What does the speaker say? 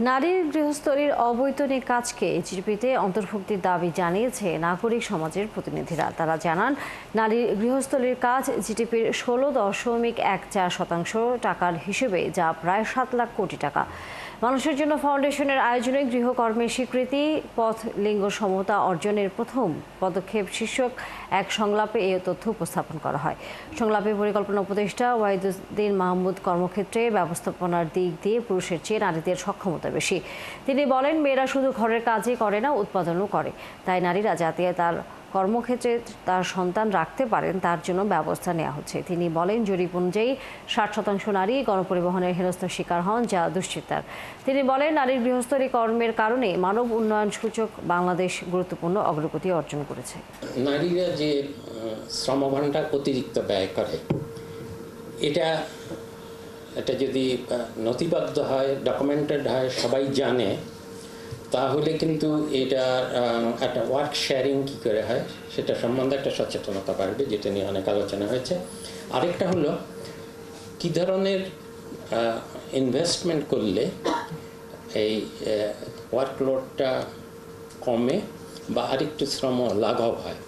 নারীর গৃহস্থালির অবৈতনিক কাজকে জিডিপিতে অন্তর্ভুক্তির দাবি জানিয়েছে নাগরিক সমাজের প্রতিনিধিরা। তারা জানান, নারীর গৃহস্থালির কাজ জিডিপির 16.14% টাকার হিসেবে, যা প্রায় 7 লাখ কোটি টাকা। মানুষের জন্য ফাউন্ডেশনের আয়োজনে গৃহকর্মের স্বীকৃতি, পথ লিঙ্গ সমতা অর্জনের প্রথম পদক্ষেপ শীর্ষক এক সংলাপে এই তথ্য উপস্থাপন করা হয়। সংলাপে পরিকল্পনা উপদেষ্টা ওয়াহিদুদ্দিন মাহমুদ কর্মক্ষেত্রে ব্যবস্থাপনার দিক দিয়ে পুরুষের চেয়ে নারীদের সক্ষমতা বেশি। তিনি বলেন, মেয়েরা শুধু ঘরের কাজই করে না, উৎপাদনও করে। তাই নারীরা যাতে তার কর্মক্ষেত্রে তার সন্তান রাখতে পারেন, তার জন্য ব্যবস্থা নেওয়া হচ্ছে। তিনি বলেন, জরিপ অনুযায়ী 60% নারী গণপরিবহনের হেনস্থার শিকার হন, যা দুশ্চিন্তার। তিনি বলেন, নারীর গৃহস্থালী কর্মের কারণে মানব উন্নয়ন সূচক বাংলাদেশ গুরুত্বপূর্ণ অগ্রগতি অর্জন করেছে। নারীরা যে শ্রমঘণ্টা অতিরিক্ত ব্যয় করে, এটা যদি নথিবদ্ধ হয়, ডকুমেন্টেড হয়, সবাই জানে, তাহলে কিন্তু এটা একটা ওয়ার্ক শেয়ারিং কী করে হয় সেটা সম্বন্ধে একটা সচেতনতা বাড়বে, যেটা নিয়ে অনেক আলোচনা হয়েছে। আরেকটা হলো কী ধরনের ইনভেস্টমেন্ট করলে এই ওয়ার্কলোডটা কমে বা আরেকটু শ্রম লাঘব হয়।